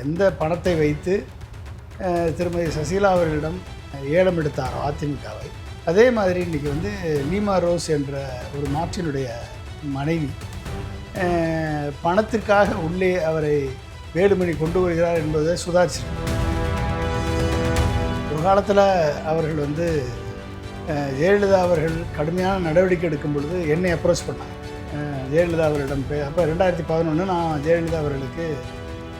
எந்த பணத்தை வைத்து திருமதி சசிகலா அவர்களிடம் ஏலம் எடுத்தாரோ அதிமுகவை, அதே மாதிரி இன்றைக்கி வந்து லீமா ரோஸ் என்ற ஒரு மாற்றினுடைய மனைவி பணத்திற்காக உள்ளே அவரை வேலுமணி கொண்டு வருகிறார் என்பதை சுதாரிச்சிருக்காங்க. ஒரு காலத்தில் அவர்கள் வந்து ஜெயலலிதா அவர்கள் கடுமையான நடவடிக்கை எடுக்கும் பொழுது என்னை அப்ரோச் பண்ணாங்க. ஜெயலலிதா அவர்களிடம் அப்போ 2011 நான் ஜெயலலிதா அவர்களுக்கு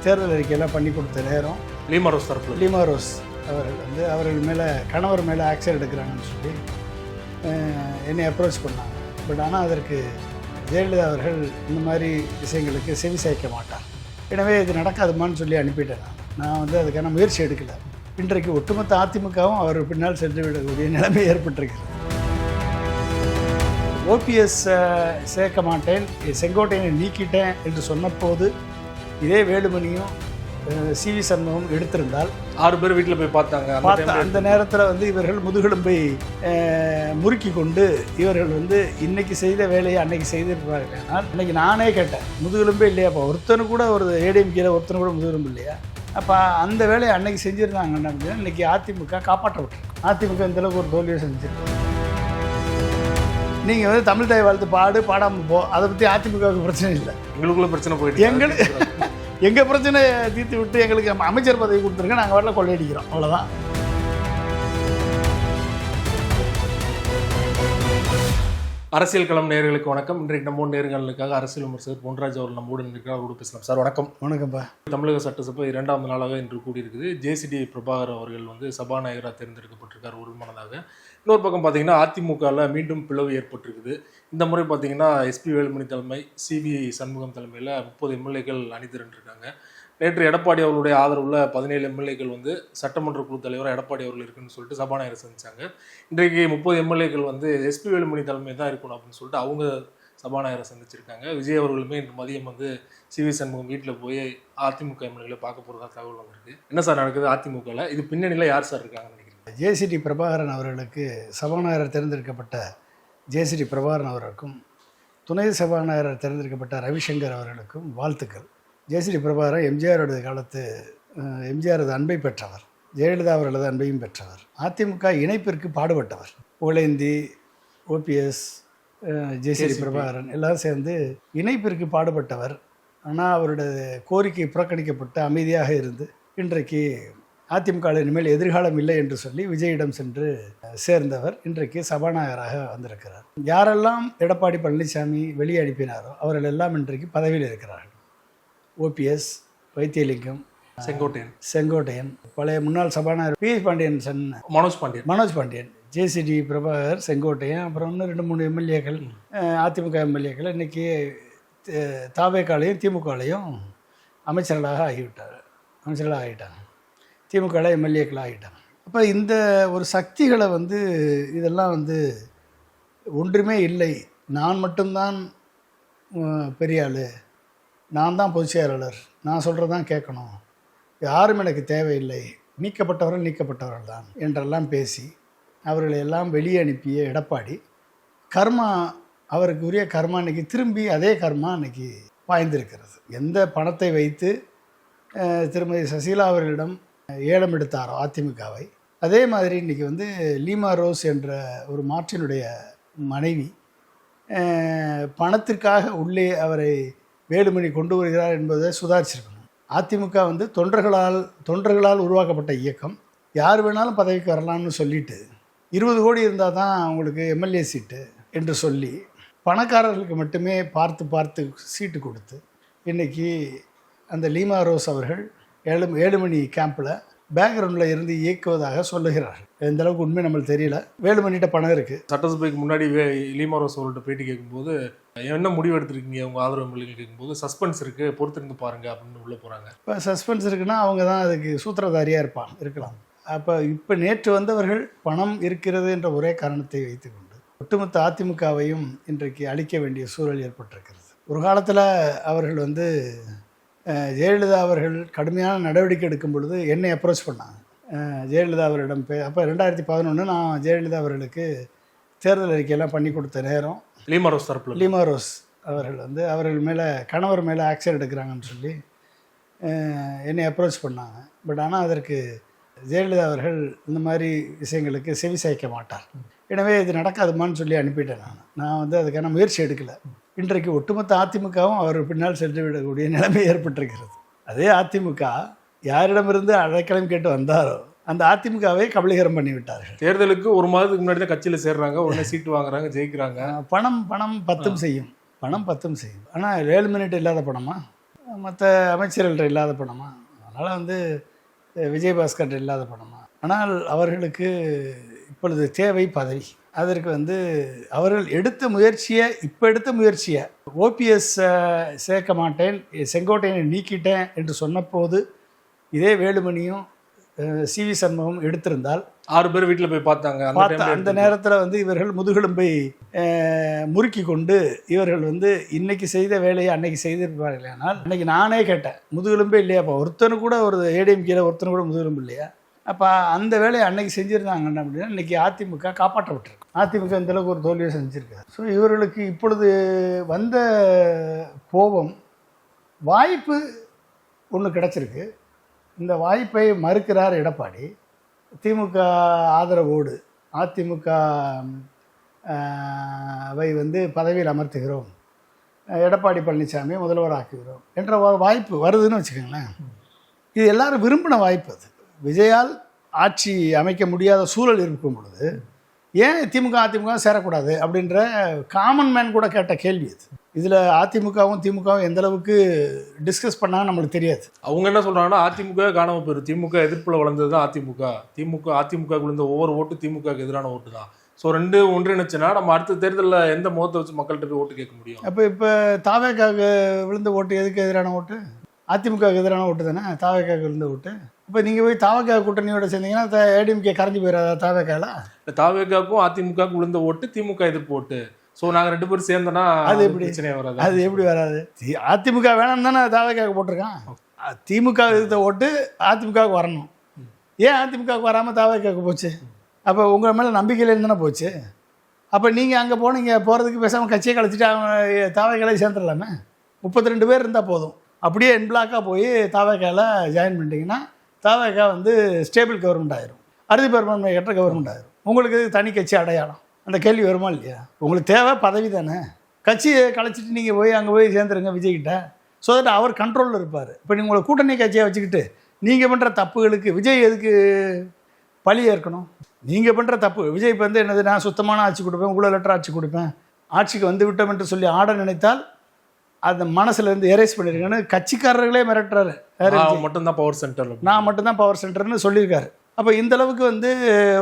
தேர்தல் அறிக்கையெல்லாம் பண்ணி கொடுத்த நேரம் லீமா ரோஸ் அவர்கள் வந்து அவர்கள் மேலே கணவர் மேலே ஆக்ஷன் எடுக்கிறாங்கன்னு சொல்லி என்னை அப்ரோச் பண்ணாங்க. பட் ஆனால் அதற்கு ஜெயலலிதா அவர்கள் இந்த மாதிரி விஷயங்களுக்கு செவி சாய்க்க மாட்டார். எனவே இது நடக்காதுமான்னு சொல்லி அனுப்பிட்டேன். நான் வந்து அதுக்கான முயற்சி எடுக்கலை. இன்றைக்கு ஒட்டுமொத்த அதிமுகவும் அவர் பின்னால் சென்று விடக்கூடிய நிலைமை ஏற்பட்டிருக்கிறது. ஓபிஎஸ் சேர்க்க மாட்டேன், செங்கோட்டையனை நீக்கிட்டேன் என்று சொன்னபோது இதே வேலுமணியும் சிவி சண்முகம் எடுத்திருந்தால் 6 பேர் வீட்டில் போய் பார்த்தாங்க. அந்த நேரத்தில் வந்து இவர்கள் முதுகெலும்பை முறுக்கி கொண்டு இவர்கள் வந்து இன்னைக்கு செய்த வேலையை அன்னைக்கு செய்திருப்பார்கள். ஆனால் இன்னைக்கு நானே கேட்டேன், முதுகெலும்பே இல்லையாப்பா, ஒருத்தனு கூட ஒரு ஏடிஎம்கேல ஒருத்தனு கூட முதுகெலும்பு இல்லையா? அப்போ அந்த வேலையை அன்னைக்கு செஞ்சுருந்தாங்கன்னா இன்னைக்கு அதிமுக காப்பாற்றப்பட்டிருக்கு. அதிமுக இந்தளவுக்கு ஒரு தோல்வியை செஞ்சுருக்கு. நீங்கள் வந்து தமிழ் தாய் வாழ்த்து பாடாமல் போ, அதை பற்றி அதிமுகவுக்கு பிரச்சனை இல்லை. எங்களுக்குள்ள பிரச்சனை போயிட்டு எங்கள் பிரச்சனையை தீர்த்து விட்டு எங்களுக்கு அமைச்சர் பதவி கொடுத்துருங்க, நாங்கள் வரல கொள்ளையடிக்கிறோம், அவ்வளோதான். அரசியல் களம் நேயர்களுக்கு வணக்கம். இன்றைக்கு நம்ம நேர்களுக்காக அரசியல் விமர்சகர் பொன்ராஜ் அவர்கள் நம்மோடு இருக்கிறார். அவரோடு பேசலாம். சார் வணக்கம். வணக்கம்ப்பா. தமிழக சட்டசபை 2ஆம் நாளாக இன்று கூடியிருக்குது. ஜேசிடி பிரபாகர் அவர்கள் வந்து சபாநாயகராக தேர்ந்தெடுக்கப்பட்டிருக்கார் ஒருமனதாக. இன்னொரு பக்கம் பார்த்தீங்கன்னா அதிமுகவில் மீண்டும் பிளவு ஏற்பட்டிருக்குது. இந்த முறை பார்த்தீங்கன்னா எஸ்பி வேலுமணி தலைமை, சிவி சண்முகம் தலைமையில் 30 எம்எல்ஏக்கள் அணி திரண்டிருக்காங்க. நேற்று எடப்பாடி அவர்களுடைய ஆதரவுள்ள 17 எம்எல்ஏக்கள் வந்து சட்டமன்ற குழு தலைவராக எடப்பாடி அவர்கள் இருக்குன்னு சொல்லிட்டு சபாநாயகர் சந்திச்சாங்க. இன்றைக்கு 30 எம்எல்ஏக்கள் வந்து எஸ்பி வேலுமணி தலைமை தான் இருக்கணும் அப்படின்னு சொல்லிட்டு அவங்க சபாநாயகரை சந்திச்சிருக்காங்க. விஜய் அவர்களுமே இன்று மதியம் வந்து சிவி சண்முகம் வீட்டில் போய் அதிமுக எம்எல்ஏக்களை பார்க்க போகிறதா தகவல் வந்திருக்கு. என்ன சார் நடக்குது அதிமுகவில்? இது பின்னணியில் யார் சார் இருக்காங்கன்னு நினைக்கிறீங்க? ஜேசிடி பிரபாகரன் அவர்களுக்கு சபாநாயகர் தேர்ந்தெடுக்கப்பட்ட ஜேசிடி பிரபாகரன் அவர்களுக்கும் துணை சபாநாயகர் தேர்ந்தெடுக்கப்பட்ட ரவிசங்கர் அவர்களுக்கும் வாழ்த்துக்கள். ஜேசிடி பிரபாகரன் எம்ஜிஆரோட காலத்து எம்ஜிஆரது அன்பை பெற்றவர், ஜெயலலிதா அவர்களது அன்பையும் பெற்றவர், அதிமுக இணைப்பிற்கு பாடுபட்டவர். புகழேந்தி, ஓபிஎஸ், ஜேசிடி பிரபாகரன் எல்லாம் சேர்ந்து இணைப்பிற்கு பாடுபட்டவர். ஆனால் அவருடைய கோரிக்கை புறக்கணிக்கப்பட்டு அமைதியாக இருந்து இன்றைக்கு அதிமுக இனிமேல் எதிர்காலம் இல்லை என்று சொல்லி விஜயிடம் சென்று சேர்ந்தவர் இன்றைக்கு சபாநாயகராக வந்திருக்கிறார். யாரெல்லாம் எடப்பாடி பழனிசாமி வெளியே அனுப்பினாரோ அவர்கள் எல்லாம் இன்றைக்கு பதவியில் இருக்கிறார்கள். ஓபிஎஸ், வைத்தியலிங்கம், செங்கோட்டையன், பழைய முன்னாள் சபாநாயகர் பி பாண்டியன், மனோஜ் பாண்டியன், ஜேசிடி பிரபாகர், செங்கோட்டையன், அப்புறம் இன்னும் 2-3 எம்எல்ஏக்கள், அதிமுக எம்எல்ஏக்கள் இன்றைக்கி தாவேக்காலையும் திமுகலையும் அமைச்சர்களாக ஆகிட்டாங்க. திமுகவில் எம்எல்ஏக்கள் ஆகிட்டாங்க. அப்போ இந்த ஒரு சக்திகளை வந்து இதெல்லாம் வந்து ஒன்றுமே இல்லை, நான் மட்டும்தான் பெரிய ஆள், நான் தான் பொதுச் செயலாளர், நான் சொல்கிறது தான் கேட்கணும், யாரும் எனக்கு தேவையில்லை, நீக்கப்பட்டவர்கள் தான் என்றெல்லாம் பேசி அவர்களை எல்லாம் வெளியே அனுப்பிய எடப்பாடி கர்மா, அவருக்கு உரிய கர்மா இன்றைக்கி திரும்பி அதே கர்மா இன்றைக்கி பாய்ந்திருக்கிறது. எந்த பணத்தை வைத்து திருமதி சசிகலா அவர்களிடம் ஏலம் எடுத்தாரோ அதிமுகவை, அதே மாதிரி இன்றைக்கி வந்து லீமா ரோஸ் என்ற ஒரு மாற்றினுடைய மனைவி பணத்திற்காக உள்ளே அவரை வேலுமணி கொண்டு வருகிறார் என்பதை சுதாரிச்சிருக்கணும். அதிமுக வந்து தொண்டர்களால் உருவாக்கப்பட்ட இயக்கம், யார் வேணாலும் பதவிக்கு வரலாம்னு சொல்லிட்டு 20 கோடி இருந்தால் தான் அவங்களுக்கு எம்எல்ஏ சீட்டு என்று சொல்லி பணக்காரர்களுக்கு மட்டுமே பார்த்து சீட்டு கொடுத்து இன்றைக்கி அந்த லீமா ரோஸ் அவர்கள் வேலுமணி கேம்பில் பேக்ரவுண்டில் இருந்து இயக்குவதாக சொல்லுகிறார்கள். எந்த அளவுக்கு உண்மை நம்மளுக்கு தெரியல. வேலுமணிகிட்ட பணம் இருக்குது. சட்டசபைக்கு முன்னாடி லீமா ரோஸ் அவர்கள்ட்ட பேட்டி கேட்கும்போது என்ன முடிவு எடுத்துருக்கீங்க உங்கள் ஆதரவு எம்எல்ஏ கேட்கும்போது சஸ்பென்ஸ் இருக்குது, பொறுத்திருந்து பாருங்கள் அப்படின்னு உள்ளே போகிறாங்க. இப்போ சஸ்பென்ஸ் இருக்குன்னா அவங்க தான் அதுக்கு சூத்திரதாரியாக இருக்கலாம். இப்போ நேற்று வந்தவர்கள் பணம் இருக்கிறது என்ற ஒரே காரணத்தை வைத்துக்கொண்டு ஒட்டுமொத்த அதிமுகவையும் இன்றைக்கு அழிக்க வேண்டிய சூழல் ஏற்பட்டிருக்கிறது. ஒரு காலத்தில் அவர்கள் வந்து ஜெயலலிதா அவர்கள் கடுமையான நடவடிக்கை எடுக்கும் பொழுது என்னை அப்ரோச் பண்ணாங்க. ஜெயலலிதா அவரிடம் அப்போ 2011 நான் ஜெயலலிதா அவர்களுக்கு தேர்தல் அறிக்கையெல்லாம் பண்ணி கொடுத்த நேரம் லீமா ரோஸ் அவர்கள் வந்து அவர்கள் மேலே கணவர் மேலே ஆக்ஷன் எடுக்கிறாங்கன்னு சொல்லி என்னை அப்ரோச் பண்ணாங்க. பட் ஆனால் அதற்கு ஜெயலலிதா அவர்கள் இந்த மாதிரி விஷயங்களுக்கு செவி சாய்க்க மாட்டார். எனவே இது நடக்காதுமான்னு சொல்லி அனுப்பிட்டேன். நான் வந்து அதுக்கான முயற்சி எடுக்கலை. இன்றைக்கு ஒட்டுமொத்த அதிமுகவும் அவர் பின்னால் சென்று விடக்கூடிய நிலைமை ஏற்பட்டிருக்கிறது. அதே அதிமுக யாரிடமிருந்து அடைக்கலம் கேட்டு வந்தாரோ அந்த அதிமுகவை கபலீகரம் பண்ணிவிட்டார்கள். தேர்தலுக்கு ஒரு மாதத்துக்கு முன்னாடி தான் கட்சியில் சேர்றாங்க, உடனே சீட்டு வாங்குறாங்க, ஜெயிக்கிறாங்க. பணம் பத்தும் செய்யும். ஆனால் 7 மினிட் இல்லாத பணமா, மற்ற அமைச்சர்கள்ட்ட இல்லாத பணமா, அதனால் வந்து விஜயபாஸ்கர்ட்ட இல்லாத பணமா. ஆனால் அவர்களுக்கு இப்பொழுது தேவை பதவி. அதற்கு வந்து அவர்கள் எடுத்த முயற்சியை ஓபிஎஸ் சேர்க்க மாட்டேன், செங்கோட்டையனை நீக்கிட்டேன் என்று சொன்னபோது இதே வேலுமணியும் சிவி சண்முகம் எடுத்திருந்தால் 6 பேர் வீட்டில் போய் பார்த்தாங்க. அந்த நேரத்தில் வந்து இவர்கள் முதுகெலும்பை முறுக்கி கொண்டு இவர்கள் வந்து இன்னைக்கு செய்த வேலையை அன்னைக்கு செய்திருப்பார்கள். ஆனால் அன்னைக்கு நானே கேட்டேன், முதுகெலும்பே இல்லையாப்பா, ஒருத்தனு கூட ஒரு ஏடிஎம்கேல ஒருத்தனு கூட முதுகெலும்பு இல்லையா? அப்போ அந்த வேலையை அன்னைக்கு செஞ்சுருந்தாங்க அப்படின்னா இன்றைக்கி அதிமுக காப்பாற்றப்பட்டிருக்கு. அதிமுக இந்தளவுக்கு ஒரு தோல்வியை செஞ்சுருக்காரு. ஸோ இவர்களுக்கு இப்பொழுது வந்த கோபம், வாய்ப்பு ஒன்று கிடச்சிருக்கு. இந்த வாய்ப்பை மறுக்கிறார் எடப்பாடி. திமுக ஆதரவோடு அதிமுக வை வந்து பதவியில் அமர்த்துகிறோம், எடப்பாடி பழனிசாமியை முதல்வர் ஆக்குகிறோம் என்ற வாய்ப்பு வருதுன்னு வச்சுக்கோங்களேன். இது எல்லாரும் விரும்பின வாய்ப்பு. அது விஜயால் ஆட்சி அமைக்க முடியாத சூழல் இருக்கும் பொழுது ஏன் அதிமுக சேரக்கூடாது அப்படின்ற காமன் மேன் கூட கேட்ட கேள்வி அது. இதில் அதிமுகவும் திமுகவும் எந்த அளவுக்கு டிஸ்கஸ் பண்ணாங்க நம்மளுக்கு தெரியாது. அவங்க என்ன சொல்கிறாங்கன்னா அதிமுக காணாமல் போயிடும், திமுக எதிர்ப்பில் வளர்ந்தது தான் அதிமுக விழுந்த ஒவ்வொரு ஓட்டு திமுகவுக்கு எதிரான ஓட்டு தான். ஸோ ரெண்டு ஒன்றிணைச்சுன்னா நம்ம அடுத்த தேர்தலில் எந்த முகத்தை வச்சு மக்கள்கிட்ட போய் ஓட்டு கேட்க முடியும்? இப்போ தாவேக்காவுக்கு விழுந்த ஓட்டு எதுக்கு எதிரான ஓட்டு? அதிமுகவுக்கு எதிரான ஓட்டு தானே தாவேக்காவுக்கு விழுந்த ஓட்டு. இப்போ நீங்கள் போய் தாவேக்கா கூட்டணியோட சேர்ந்தீங்கன்னா ஏடிஎம்கே கரைஞ்சி போயிடாதா தாவேக்கால? தாவேக்காவுக்கும் அதிமுகவுக்கு விழுந்த ஓட்டு திமுக எதிர்ப்பு ஓட்டு. ஸோ நாங்கள் 2 பேரும் சேர்ந்தோன்னா அது எப்படி பிரச்சனையாக வராது? அது எப்படி வராது? அதிமுக வேணாம் தானே தாவேக்காவுக்கு போட்டிருக்கான். திமுக எதிர்த்த ஓட்டு அதிமுகவுக்கு வரணும். ஏன் அதிமுகவுக்கு வராமல் தாவேக்காவுக்கு போச்சு? அப்போ உங்கள் மேலே நம்பிக்கையில் தானே போச்சு. அப்போ நீங்கள் அங்கே போகிறதுக்கு பேசாமல் கட்சியை கழிச்சிட்டு அவங்க தாவேக்காலே சேர்ந்துடலாமே. 32 பேர் இருந்தால் போதும். அப்படியே என் பிளாக்காக போய் தாவேக்கால ஜாயின் பண்ணிட்டீங்கன்னா தாவேக்கா வந்து ஸ்டேபிள் கவர்மெண்ட் ஆயிரும், அறுதி பெரும்பான்மை ஏற்ற கவர்மெண்ட் ஆயிரும். உங்களுக்கு தனி கட்சி அடையாளம். அந்த கேள்வி வருமா இல்லையா? உங்களுக்கு தேவை பதவி தானே. கட்சியை கலைச்சிட்டு நீங்கள் போய் அங்கே போய் சேர்ந்துருங்க விஜய்கிட்ட. ஸோ தட் அவர் கண்ட்ரோலில் இருப்பார். இப்போ நீங்கள் உங்களை கூட்டணி கட்சியை வச்சுக்கிட்டு நீங்கள் பண்ணுற தப்புகளுக்கு விஜய் எதுக்கு பழி ஏற்கணும்? நீங்கள் பண்ணுற தப்பு விஜய் இப்போ வந்து என்னது, நான் சுத்தமான ஆட்சி கொடுப்பேன், உங்களை லெட்டர் ஆட்சி கொடுப்பேன், ஆட்சிக்கு வந்து விட்டோம் என்று சொல்லி ஆட நினைத்தால் அந்த மனசுலேருந்து எரேஸ் பண்ணியிருக்கேன்னு கட்சிக்காரர்களே மிரட்டுறாரு. மட்டும்தான் பவர் சென்டர், நான் மட்டும்தான் பவர் சென்டர்னு சொல்லியிருக்காரு. அப்போ இந்த அளவுக்கு வந்து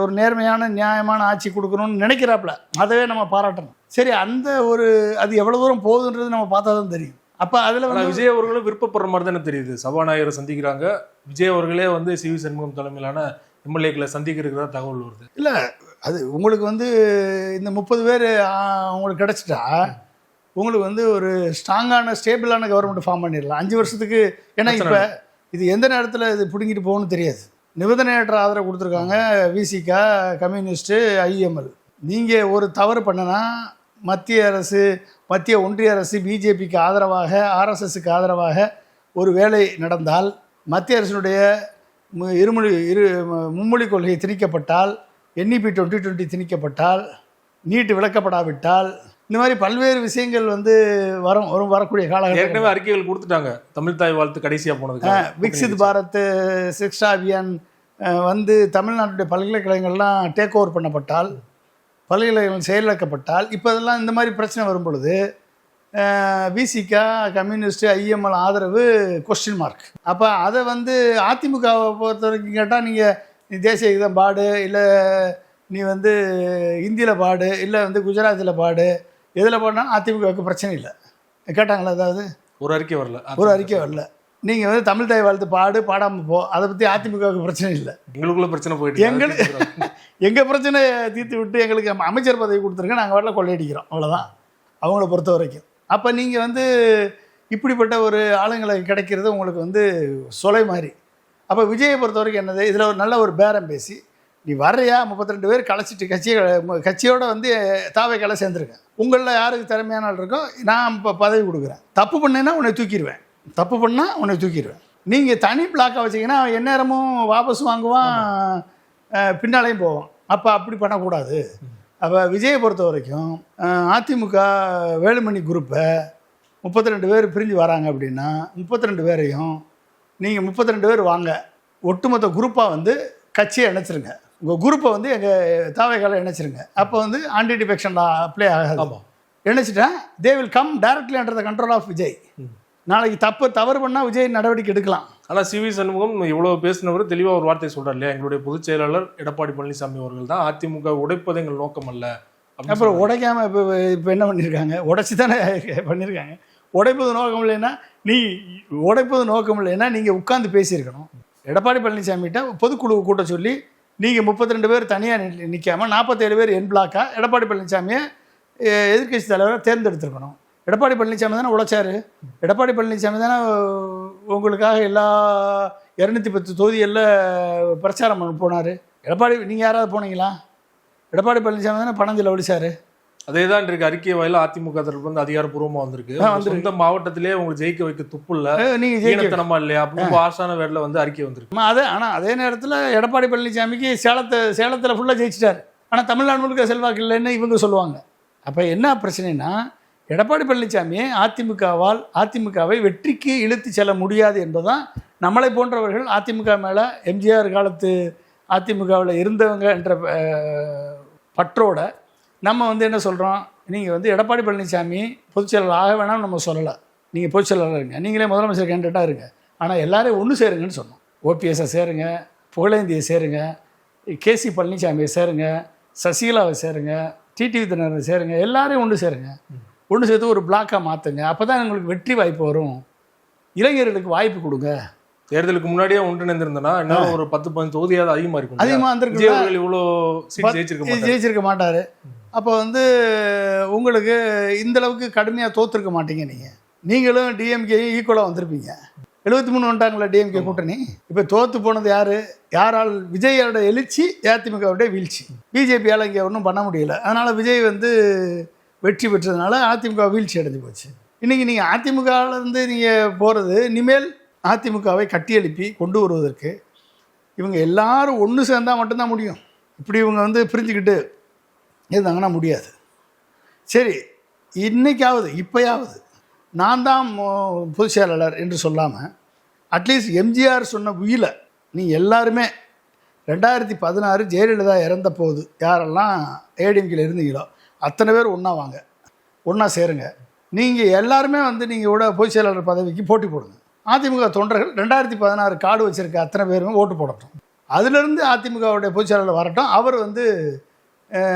ஒரு நேர்மையான நியாயமான ஆட்சி கொடுக்கணும்னு நினைக்கிறாப்புல. அதவே நம்ம பாராட்டணும். சரி, அந்த ஒரு அது எவ்வளோ தூரம் போகுதுன்றது நம்ம பார்த்தா தான் தெரியும். அப்போ அதில் வந்து விஜய் அவர்களும் விருப்பப்படுற மாதிரி தானே தெரியுது. சபாநாயகரை சந்திக்கிறாங்க, விஜய் அவர்களே வந்து சிவி சண்முகம் தலைமையிலான எம்எல்ஏக்களை சந்திக்கிறதா தகவல் வருது. இல்லை, அது உங்களுக்கு வந்து இந்த 30 பேர் உங்களுக்கு கிடச்சிட்டா உங்களுக்கு வந்து ஒரு ஸ்ட்ராங்கான ஸ்டேபிளான கவர்மெண்ட் ஃபார்ம் பண்ணிடலாம் 5 வருஷத்துக்கு. ஏன்னா இப்போ இது எந்த நேரத்தில் இது பிடுங்கிட்டு போகணும்னு தெரியாது. நிபந்தனையற்ற ஆதரவு கொடுத்துருக்காங்க விசிகா, கம்யூனிஸ்ட்டு, ஐஎம்எல். நீங்கள் ஒரு தவறு பண்ணினா மத்திய ஒன்றிய அரசு பிஜேபிக்கு ஆதரவாக, ஆர்எஸ்எஸ்க்கு ஆதரவாக ஒரு வேலை நடந்தால், மத்திய அரசினுடைய மும்மொழி கொள்கை திணிக்கப்பட்டால், NEP 2020 திணிக்கப்பட்டால், நீட்டு விளக்கப்படாவிட்டால், இந்த மாதிரி பல்வேறு விஷயங்கள் வந்து வரக்கூடிய காலகட்டம். ஏற்கனவே அறிக்கைகள் கொடுத்துட்டாங்க. தமிழ் தாய் வாழ்த்து கடைசியாக போனது, விக்சித் பாரத், சிக்ஷா அபியான் வந்து தமிழ்நாட்டுடைய பல்கலைக்கழகங்கள்லாம் டேக் ஓவர் பண்ணப்பட்டால், பல்கலைக்கழகங்கள் செயலிழக்கப்பட்டால், இப்போ இதெல்லாம் இந்த மாதிரி பிரச்சனை வரும் பொழுது விசிகா, கம்யூனிஸ்ட்டு, ஐஎம்எல் ஆதரவு கொஸ்டின் மார்க். அப்போ அதை வந்து அதிமுகவை பொறுத்த வரைக்கும் கேட்டால் நீங்கள் தேசிய கீதம் பாடு, இல்லை நீ வந்து ஹிந்தியில் பாடு, இல்லை வந்து குஜராத்தில் பாடு, எதில் பாடினாலும் அதிமுகவுக்கு பிரச்சனை இல்லை. கேட்டாங்களா? அதாவது ஒரு அறிக்கை வரல. நீங்கள் வந்து தமிழ் தாய் வாழ்த்து பாடு, பாடாமல் போ, அதை பற்றி அதிமுகவுக்கு பிரச்சனை இல்லை. எங்களுக்குள்ள பிரச்சனை போயிட்டு எங்கள் பிரச்சனையை தீர்த்து விட்டு எங்களுக்கு அமைச்சர் பதவி கொடுத்துருங்க, நாங்கள் வரல கொள்ளையடிக்கிறோம், அவ்வளோதான் அவங்கள பொறுத்த வரைக்கும். அப்போ நீங்கள் வந்து இப்படிப்பட்ட ஒரு ஆளுங்களை கிடைக்கிறது உங்களுக்கு வந்து சொலை மாதிரி. அப்போ விஜயை பொறுத்த வரைக்கும் என்னது, இதில் ஒரு நல்ல ஒரு பேரம் பேசி நீ வர்றியா, 32 பேர் கலைச்சிட்டு கட்சியோடு வந்து தாவேக்கால சேர்ந்துருக்கேன், உங்களில் யாருக்கு திறமையான ஆள் இருக்கோ நான் இப்போ பதவி கொடுக்குறேன், தப்பு பண்ணேன்னா உன்னை தூக்கிடுவேன், நீங்கள் தனி பிளாக்காக வச்சிங்கன்னா அவன் எந்நேரமும் வாபஸ் வாங்குவான், பின்னாலையும் போவான். அப்போ அப்படி பண்ணக்கூடாது. அப்போ விஜயை பொறுத்த வரைக்கும் அதிமுக வேலுமணி குரூப்பை 32 பேர் பிரிஞ்சு வராங்க அப்படின்னா 32 பேரையும் நீங்கள் 32 பேர் வாங்க, ஒட்டுமொத்த குரூப்பாக வந்து கட்சியை இணைச்சிருங்க, உங்கள் குரூப்பை வந்து எங்கள் தாவைக்கால இணைச்சிருங்க. அப்போ வந்து ஆன்டி டிஃபெக்ஷன் அப்ளை ஆகாது. இணைச்சிட்டா they will come directly under the control of Vijay. நாளைக்கு தவறு பண்ணால் விஜய் நடவடிக்கை எடுக்கலாம். ஆனால் சிவி சண்முகம் இவ்வளோ பேசினவர் தெளிவாக ஒரு வார்த்தை சொல்கிறார் இல்லையா, எங்களுடைய பொதுச் செயலாளர் எடப்பாடி பழனிசாமி அவர்கள் தான் அதிமுக உடைப்பது எங்கள் நோக்கம் அல்ல. அப்புறம் உடைக்காமல் இப்போ என்ன பண்ணியிருக்காங்க, உடைச்சி தானே பண்ணியிருக்காங்க. உடைப்பது நோக்கம் இல்லைன்னா நீங்கள் உட்காந்து பேசியிருக்கணும். எடப்பாடி பழனிசாமிகிட்ட பொதுக்குழு கூட்ட சொல்லி நீங்கள் 32 பேர் தனியாக நிற்காமல் 47 பேர் என் பிளாக்காக எடப்பாடி பழனிசாமியை எதிர்க்கட்சி தலைவரை தேர்ந்தெடுத்துருக்கணும். எடப்பாடி பழனிசாமி தானே உழைச்சார். எடப்பாடி பழனிசாமி தானே உங்களுக்காக எல்லா 210 தொகுதிகளில் பிரச்சாரம் போனார். எடப்பாடி நீங்கள் யாராவது போனீங்களா? எடப்பாடி பழனிசாமி தானே பணம் செலவழிச்சார். அதே தான் இருக்கு. அறிக்கை வாயில அதிமுக தரப்பு வந்து அதிகாரப்பூர்வமாக வந்திருக்கு. இந்த மாவட்டத்திலே உங்களுக்கு ஜெயிக்க வைக்க துப்பு இல்லை, நீங்கள் ஜெயிக்கத்தனமா இல்லையா அப்படின்னு ஆசான வேரில் வந்து அறிக்கை வந்திருக்கு. ஆனால் அதே நேரத்தில் எடப்பாடி பழனிசாமிக்கு சேலத்தில் ஃபுல்லாக ஜெயிச்சிட்டார். ஆனால் தமிழ்நாடு முழுக்க செல்வாக்கு இல்லைன்னு இவங்க சொல்லுவாங்க. அப்போ என்ன பிரச்சனைனா, எடப்பாடி பழனிசாமியை அதிமுகவை வெற்றிக்கு இழுத்து செல்ல முடியாது என்பதுதான் நம்மளை போன்றவர்கள் அதிமுக மேலே எம்ஜிஆர் காலத்து அதிமுகவில் இருந்தவங்க என்ற பற்றோட நம்ம வந்து என்ன சொல்கிறோம், நீங்கள் வந்து எடப்பாடி பழனிசாமி பொதுச்செயலாளர் ஆக வேணாம்னு நம்ம சொல்லலை. நீங்கள் பொதுச்செயலாளர் இருங்க, நீங்களே முதலமைச்சர் கேண்டிடேட்டாக இருங்க, ஆனால் எல்லாரையும் ஒன்று சேருங்கன்னு சொன்னோம். ஓபிஎஸ்ஸை சேருங்க, புகழேந்தியை சேருங்க, கேசி பழனிசாமியை சேருங்க, சசிகலாவை சேருங்க, டிடிவி தினகரனை சேருங்க, எல்லாரையும் ஒன்று சேருங்க. ஒன்று சேர்த்து ஒரு பிளாக்காக மாற்றுங்க. அப்போ தான் உங்களுக்கு வெற்றி வாய்ப்பு வரும். இளைஞர்களுக்கு வாய்ப்பு கொடுங்க. தேர்தலுக்கு முன்னாடியே ஒன்றிணைந்திருந்தனா இன்னும் ஒரு 10-15 தொகுதியாவது அதிகமாக இருக்கும். அதிகமாக இருந்திருக்கு. இவ்வளோ ஜெயிச்சிருக்க மாட்டார். அப்போ வந்து உங்களுக்கு இந்தளவுக்கு கடுமையாக தோற்றுருக்க மாட்டீங்க. நீங்களும் டிஎம்கேயும் ஈக்குவலாக வந்திருப்பீங்க. 73 வந்துட்டாங்களா டிஎம்கே கூட்டணி. இப்போ தோற்று போனது யாரால்? விஜயோட எழுச்சி, அதிமுகவுடைய வீழ்ச்சி. பிஜேபியால் இங்கே ஒன்றும் பண்ண முடியல. அதனால் விஜய் வந்து வெற்றி பெற்றதுனால அதிமுக வீழ்ச்சி அடைஞ்சு போச்சு. இன்றைக்கி நீங்கள் அதிமுகவிலேருந்து நீங்கள் போகிறது, இனிமேல் அதிமுகவை கட்டியெழுப்பி கொண்டு வருவதற்கு இவங்க எல்லாரும் ஒன்று சேர்ந்தால் மட்டும்தான் முடியும். இப்படி இவங்க வந்து பிரிஞ்சுக்கிட்டு இருந்தாங்கன்னா முடியாது. சரி, இப்போயாவது நான் தான் பொதுச் செயலாளர் என்று சொல்லாமல் அட்லீஸ்ட் எம்ஜிஆர் சொன்ன உயிலை நீங்கள் எல்லாருமே 2016 ஜெயலலிதா இறந்த போது யாரெல்லாம் ஏடிஎம்கேல இருந்தீங்களோ அத்தனை பேர் ஒன்றா வாங்க, ஒன்றா சேருங்க. நீங்கள் எல்லாருமே வந்து நீங்கள் பொதுச் செயலாளர் பதவிக்கு போட்டி போடுங்க. அதிமுக தொண்டர்கள் 2016 கார்டு வச்சுருக்க அத்தனை பேருமே ஓட்டு போடட்டும். அதிலிருந்து அதிமுகவுடைய பொதுச் செயலாளர் வரட்டும்.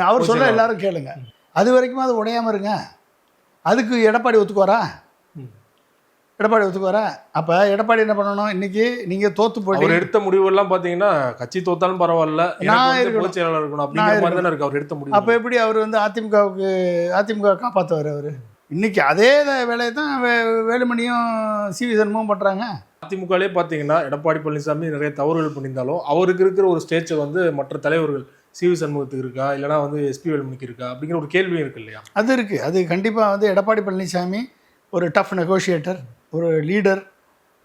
அவர் சொல்ல எல்லாரும் கேளுங்க. அது வரைக்கும் அது உடையாமல் இருங்க. அதுக்கு எடப்பாடி ஒத்துக்குவாரா? அப்போ எடப்பாடி என்ன பண்ணணும்? இன்னைக்கு நீங்கள் தோற்று போய் எடுத்த முடிவுலாம் பார்த்தீங்கன்னா கட்சி தோத்தாலும் பரவாயில்ல, பொதுச் செயலாளர் இருக்கணும் அப்படிங்கிற மாதிரி தானே இருக்கு அவர் எடுத்த முடிவு. அப்போ எப்படி அவர் வந்து அதிமுக காப்பாற்றுவார்? அவர் இன்னைக்கு அதே வேலையை தான் வேலுமணியும் சிவி சண்முகம் பண்ணுறாங்க. அதிமுகலே பார்த்தீங்கன்னா எடப்பாடி பழனிசாமி நிறைய தவறுகள் பண்ணியிருந்தாலும் அவருக்கு இருக்கிற ஒரு ஸ்டேஜை வந்து மற்ற தலைவர்கள் சிவி சண்முகத்துக்கு இருக்கா, இல்லைனா வந்து எஸ்பி வேலுமணிக்கு இருக்கா அப்படிங்கிற ஒரு கேள்வியும் இருக்கு இல்லையா? அது இருக்குது. அது கண்டிப்பாக வந்து எடப்பாடி பழனிசாமி ஒரு டஃப் நெகோஷியேட்டர், ஒரு லீடர்.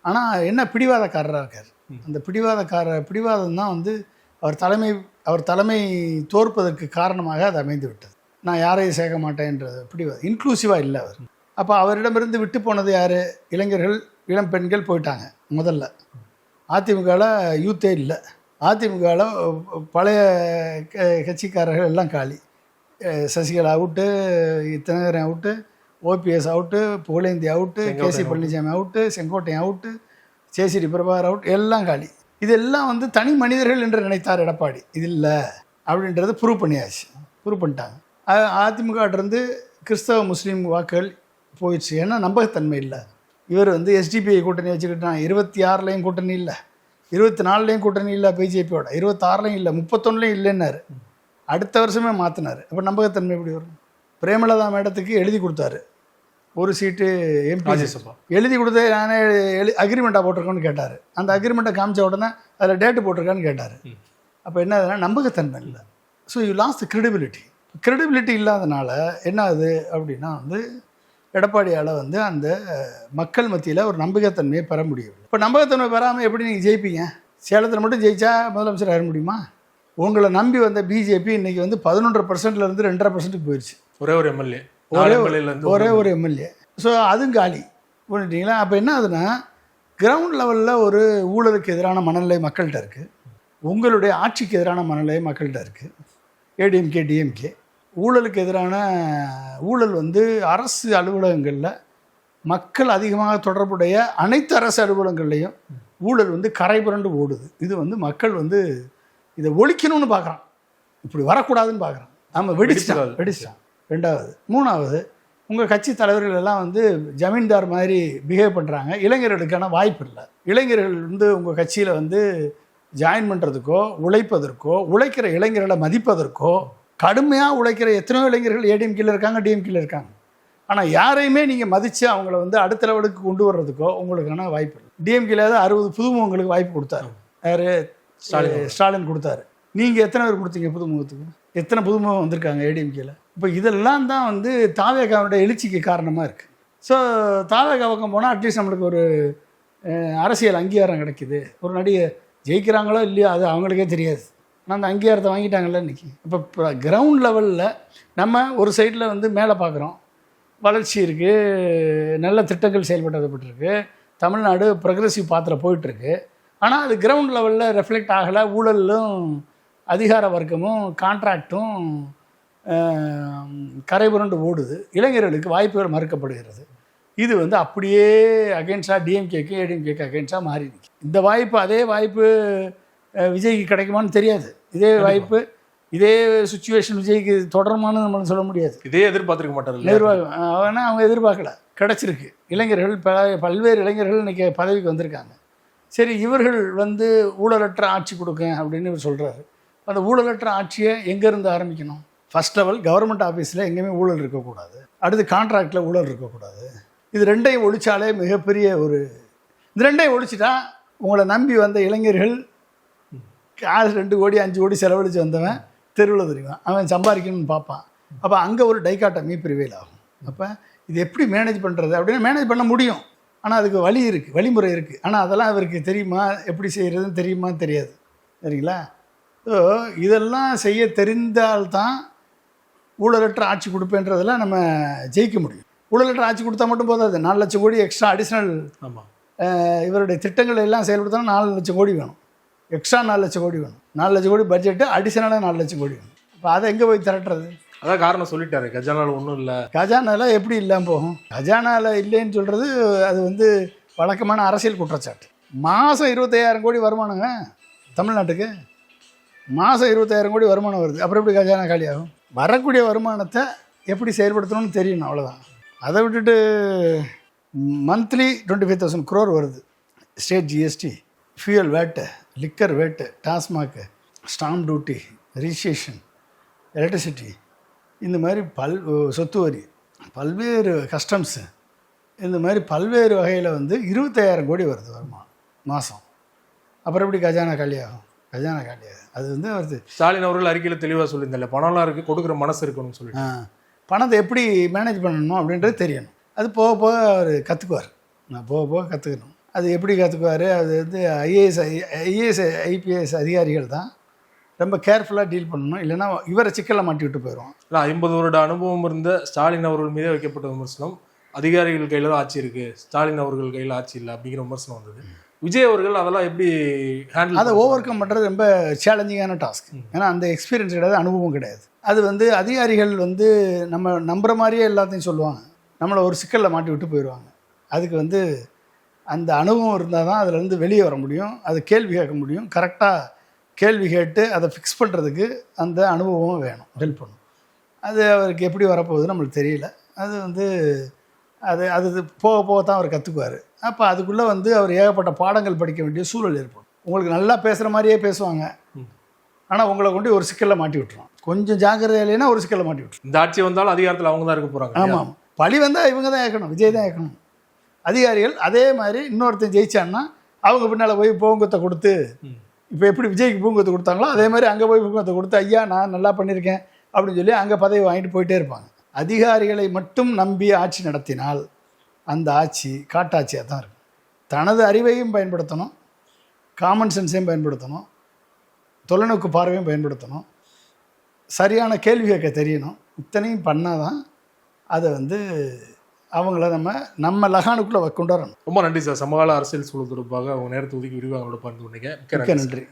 ஆனால் என்ன பிடிவாதக்காரராக இருக்கார். அந்த பிடிவாதம் தான் வந்து அவர் தலைமை தோற்பதற்கு காரணமாக அது அமைந்து விட்டது. நான் யாரையும் சேர்க்க மாட்டேன்றது பிடிவாதம். இன்க்ளூசிவாக இல்லை அவர். அப்போ அவரிடமிருந்து விட்டு போனது யார்? இளைஞர்கள், இளம் பெண்கள் போயிட்டாங்க. முதல்ல அதிமுகவில் யூத்தே இல்லை. அதிமுகவில் பழைய கட்சிக்காரர்கள் எல்லாம் காலி. Sasikala out, Dhinakaran out, OPS out, Pugazhendhi out, KC Palaniswami out, Sengottaiyan out, JCD Prabhakar out, எல்லாம் காலி. இதெல்லாம் வந்து தனி மனிதர்கள் என்று நினைத்தார் எடப்பாடி. இது இல்லை அப்படின்றது ப்ரூவ் பண்ணிட்டாங்க. அதிமுகட்டிருந்து கிறிஸ்தவ முஸ்லீம் வாக்குகள் போயிடுச்சு. ஏன்னா நம்பகத்தன்மை இல்லை. இவர் வந்து எஸ்டிபிஐ கூட்டணி வச்சுக்கிட்டான். 26லையும் கூட்டணி இல்லை, 24லையும் கூட்டணி இல்லை, பிஜேபியோட 26லையும் இல்லை, 31லையும் இல்லைன்னாரு. அடுத்த வருஷமே மாற்றினார். அப்போ நம்பகத்தன்மை எப்படி வரும்? பிரேமலதா மேடத்துக்கு எழுதி கொடுத்தாரு ஒரு சீட்டு எம்பி. எழுதி கொடுத்து நானே அக்ரிமெண்ட்டாக போட்டிருக்கோன்னு கேட்டார். அந்த அக்ரிமெண்ட்டை காமிச்ச உடனே அதில் டேட்டு போட்டிருக்கான்னு கேட்டார். அப்போ என்ன ஆகுதுன்னா நம்பகத்தன்மை இல்லை. ஸோ யூ லாஸ்ட் கிரெடிபிலிட்டி இல்லாதனால என்ன ஆகுது அப்படின்னா வந்து எடப்பாடியால் வந்து அந்த மக்கள் மத்தியில் ஒரு நம்பகத்தன்மையை பெற முடியும். இப்போ நம்பகத்தன்மை பெறாமல் எப்படி நீங்கள் ஜெயிப்பீங்க? சேலத்தில் மட்டும் ஜெயிச்சா முதலமைச்சர் ஆக முடியுமா? உங்களை நம்பி வந்த பிஜேபி இன்றைக்கி வந்து 11%லேருந்து 2.5% போயிடுச்சு. ஒரே ஒரு எம்எல்ஏ ஒரே ஒரு எம்எல்ஏ. ஸோ அதுவும் காலி பண்ணிட்டீங்களா? அப்போ என்ன ஆகுதுன்னா, கிரவுண்ட் லெவலில் ஒரு ஊழலுக்கு எதிரான மனநிலை மக்கள்கிட்ட இருக்குது, உங்களுடைய ஆட்சிக்கு எதிரான மனநிலை மக்கள்கிட்ட இருக்குது. ஏடிஎம்கே டிஎம்கே ஊழலுக்கு எதிரான ஊழல் வந்து அரசு அலுவலகங்களில் மக்கள் அதிகமாக தொடர்புடைய அனைத்து அரசு அலுவலகங்கள்லையும் ஊழல் வந்து கரை புரண்டு ஓடுது. இது வந்து மக்கள் வந்து இதை ஒழிக்கணும்னு பார்க்குறான், இப்படி வரக்கூடாதுன்னு பார்க்குறான். ஆமாம், வெடிச்சிட்டான். ரெண்டாவது. மூணாவது, உங்கள் கட்சி தலைவர்கள் எல்லாம் வந்து ஜமீன்தார் மாதிரி பிஹேவ் பண்ணுறாங்க. இளைஞர்களுக்கான வாய்ப்பு இல்லை. இளைஞர்கள் வந்து உங்கள் கட்சியில் வந்து ஜாயின் பண்ணுறதுக்கோ உழைப்பதற்கோ உழைக்கிற இளைஞர்களை மதிப்பதற்கோ, கடுமையாக உழைக்கிற எத்தனையோ இளைஞர்கள் ஏடிஎம்கேல இருக்காங்க, டிஎம்கேல இருக்காங்க. ஆனால் யாரையுமே நீங்கள் மதித்து அவங்கள வந்து அடுத்த லெவலுக்கு கொண்டு வர்றதுக்கோ உங்களுக்கான வாய்ப்பு இல்லை. டிஎம்கேல 60 புதுமுகங்களுக்கு வாய்ப்பு கொடுத்தாரு. யார்? ஸ்டாலின் கொடுத்தாரு. நீங்கள் எத்தனை பேர் கொடுத்தீங்க புதுமுகத்துக்கு? எத்தனை புதுமுகம் வந்திருக்காங்க ஏடிஎம்கேல? இப்போ இதெல்லாம் தான் வந்து தாவேகாவுடைய எழுச்சிக்கு காரணமாக இருக்குது. ஸோ தாவேகா பக்கம் போனால் அட்லீஸ்ட் நம்மளுக்கு ஒரு அரசியல் அங்கீகாரம் கிடைக்கிது. ஒரு நடிகை ஜெயிக்கிறாங்களோ இல்லையோ அது அவங்களுக்கே தெரியாது, ஆனால் அந்த அங்கீகாரத்தை வாங்கிட்டாங்கல்ல இன்றைக்கி. இப்போ கிரவுண்ட் லெவலில் நம்ம ஒரு சைடில் வந்து மேலே பார்க்குறோம், வளர்ச்சி இருக்குது, நல்ல திட்டங்கள் செயல்படுத்தப்பட்டிருக்கு, தமிழ்நாடு ப்ரொக்ரெசிவ் பாத்தில் போயிட்டுருக்கு. ஆனால் அது கிரவுண்ட் லெவலில் ரெஃப்ளெக்ட் ஆகலை. ஊழலும் அதிகார வர்க்கமும் கான்ட்ராக்டும் கரைபுரண்டு ஓடுது. இளைஞர்களுக்கு வாய்ப்புகள் மறுக்கப்படுகிறது. இது வந்து அப்படியே அகெயின்ஸ்டாக டிஎம்கேக்கு ஏடிஎம்கேக்கு அகெயின்ஸ்டாக மாறி இருக்கு. இந்த வாய்ப்பு அதே வாய்ப்பு விஜய்க்கு கிடைக்குமான்னு தெரியாது. இதே வாய்ப்பு இதே சுச்சுவேஷன் விஜய்க்கு தொடருமான்னு நம்மளும் சொல்ல முடியாது. இதே எதிர்பார்த்துருக்க மாட்டாங்க. ஆனால் அவங்க எதிர்பார்க்கல, கிடச்சிருக்கு. இளைஞர்கள் பல்வேறு இளைஞர்கள் இன்றைக்கி பதவிக்கு வந்திருக்காங்க. சரி, இவர்கள் வந்து ஊழலற்ற ஆட்சி கொடுங்க அப்படின்னு இவர் சொல்கிறாரு. அந்த ஊழலற்ற ஆட்சியை எங்கேருந்து ஆரம்பிக்கணும்? ஃபஸ்ட் லெவல் கவர்மெண்ட் ஆஃபீஸில் எங்கேயுமே ஊழல் இருக்கக்கூடாது. அடுத்து கான்ட்ராக்டில் ஊழல் இருக்கக்கூடாது. இது ரெண்டையும் ஒழிச்சாலே மிகப்பெரிய ஒரு, இந்த ரெண்டையும் ஒழிச்சிட்டா உங்களை நம்பி வந்த இளைஞர்கள் 2 கோடி 5 கோடி செலவழித்து வந்தவன் தெருவில் தெரியும், அவன் சம்பாதிக்கணும்னு பார்ப்பான். அப்போ அங்கே ஒரு டைக்காட்டமி ப்ரிவேல் ஆகும். அப்போ இது எப்படி மேனேஜ் பண்ணுறது அப்படின்னு மேனேஜ் பண்ண முடியும். ஆனால் அதுக்கு வழி இருக்குது, வழிமுறை இருக்குது. ஆனால் அதெல்லாம் அவருக்கு தெரியுமா, எப்படி செய்கிறதுன்னு தெரியுமான்னு தெரியாது. சரிங்களா? ஸோ இதெல்லாம் செய்ய தெரிந்தால்தான் ஊழலற்ற ஆட்சி கொடுப்பேன்றதில் நம்ம ஜெயிக்க முடியும். ஊழலற்ற ஆட்சி கொடுத்தா மட்டும் போதாது, 4 லட்சம் கோடி எக்ஸ்ட்ரா அடிஷ்னல். ஆமாம், இவருடைய திட்டங்கள் எல்லாம் செயல்படுத்தினா 4 லட்சம் கோடி வேணும், எக்ஸ்ட்ரா 4 லட்சம் கோடி வேணும். 4 லட்சம் கோடி பட்ஜெட்டு, அடிஷ்னலாக 4 லட்சம் கோடி வேணும். இப்போ அதை எங்கே போய் திரட்டுறது? அதான் காரணம் சொல்லிட்டாரு, கஜானாவில் ஒன்றும் இல்லை. கஜானாவில் எப்படி இல்லாமல் போகும்? கஜானாவில் இல்லைன்னு சொல்கிறது அது வந்து வழக்கமான அரசியல் குற்றச்சாட்டு. மாதம் 25,000 கோடி வருமானங்க தமிழ்நாட்டுக்கு. மாதம் 25,000 கோடி வருமானம் வருது. அப்புறம் எப்படி கஜானா காலியாகும்? வரக்கூடிய வருமானத்தை எப்படி செயல்படுத்தணும்னு தெரியணும், அவ்வளோதான். அதை விட்டுட்டு மந்த்லி 25,000 crore வருது. ஸ்டேட் ஜிஎஸ்டி, ஃபியூயல் வேட்டு, லிக்கர் வேட்டு, TASMAC, stamp duty, registration, electricity, இந்த மாதிரி சொத்து வரி, பல்வேறு கஸ்டம்ஸு, இந்த மாதிரி பல்வேறு வகையில் வந்து 25,000 கோடி வருது வருமானம் மாதம். அப்புறம் எப்படி கஜானா காலியாகும்? கஜானா காலியாகும். அது வந்து வருது. ஸ்டாலின் அவர்கள் அறிக்கையில் தெளிவாக சொல்லியிருந்தால, பணம்லாம் இருக்குது, கொடுக்குற மனசு இருக்கணும்னு சொல்லிட்டு, பணத்தை எப்படி மேனேஜ் பண்ணணும் அப்படின்றது தெரியணும். அது போக போக அவர் கற்றுக்குவார். நான் போக போக கற்றுக்கணும். அது எப்படி கற்றுக்குவார்? அது வந்து ஐஏஎஸ் ஐபிஎஸ் அதிகாரிகள் தான் ரொம்ப கேர்ஃபுல்லாக டீல் பண்ணணும். இல்லைன்னா இவரை சிக்கலில் மாட்டி விட்டு போயிடுவோம். 50 வருட அனுபவம் இருந்த ஸ்டாலின் அவர்கள் மீதே வைக்கப்பட்ட விமர்சனம், அதிகாரிகள் கையில் தான் ஆட்சி இருக்குது, ஸ்டாலின் அவர்கள் கையில் ஆட்சி இல்லை அப்படிங்கிற விமர்சனம் வந்தது. விஜய் அவர்கள் அதெல்லாம் எப்படி ஹேண்டில், அதை ஓவர் கம் பண்ணுறது ரொம்ப சேலஞ்சிங்கான டாஸ்க். ஏன்னா அந்த எக்ஸ்பீரியன்ஸ் கிடையாது, அனுபவம் கிடையாது. அது வந்து அதிகாரிகள் வந்து நம்ம நம்புகிற மாதிரியே எல்லாத்தையும் சொல்லுவாங்க, நம்மளை ஒரு சிக்கலில் மாட்டி விட்டு போயிடுவாங்க. அதுக்கு வந்து அந்த அனுபவம் இருந்தால் தான் அதிலேருந்து வெளியே வர முடியும், அது கேள்வி கேட்க முடியும். கரெக்டாக கேள்வி கேட்டு அதை ஃபிக்ஸ் பண்ணுறதுக்கு அந்த அனுபவம் வேணும், ஹெல்ப் பண்ணும். அது அவருக்கு எப்படி வரப்போகுது நம்மளுக்கு தெரியல. அது வந்து அது போக போக தான் அவர் கற்றுக்குவார். அப்போ அதுக்குள்ளே வந்து அவர் ஏகப்பட்ட பாடங்கள் படிக்க வேண்டிய சூழல் ஏற்படும். உங்களுக்கு நல்லா பேசுகிற மாதிரியே பேசுவாங்க, ஆனால் உங்களை கொண்டு ஒரு சிக்கலில் மாட்டி விட்டுருவோம். கொஞ்சம் ஜாக்கிரதை இல்லைன்னா ஒரு சிக்கலில் மாட்டி விட்டுரும். இந்த ஆட்சி வந்தாலும் அதிகாரத்தில் அவங்க தான் இருக்க போகிறாங்க. ஆமாம், பழி வந்தால் இவங்க தான் ஏற்கணும், விஜய் தான் ஏற்கணும். அதிகாரிகள் அதே மாதிரி இன்னொருத்தன் ஜெயிச்சான்னா அவங்க பின்னால் போய் பூங்கத்தை கொடுத்து, இப்போ எப்படி விஜய்க்கு பூங்கத்தை கொடுத்தாங்களோ அதே மாதிரி அங்கே போய் பூங்கத்தை கொடுத்து, ஐயா நான் நல்லா பண்ணியிருக்கேன் அப்படின்னு சொல்லி அங்கே பதவி வாங்கிட்டு போயிட்டே இருப்பாங்க. அதிகாரிகளை மட்டும் நம்பி ஆட்சி நடத்தினால் அந்த ஆட்சி காட்டாட்சியாக தான் இருக்கும். தனது அறிவையும் பயன்படுத்தணும், காமன் சென்ஸையும் பயன்படுத்தணும், தொலைநோக்கு பார்வையும் பயன்படுத்தணும், சரியான கேள்வி கேட்க தெரியணும். இத்தனையும் பண்ணால் தான் அதை அவங்கள நம்ம லகானுக்குள்ளே கொண்டு வரணும். ரொம்ப நன்றி சார். சமகால அரசியல் சூழல் தொடர்பாக அவங்க நேரத்தை ஒதுக்கி விரிவாக அவங்களோட பகிர்ந்து கொண்டீங்க. மிக்க நன்றி.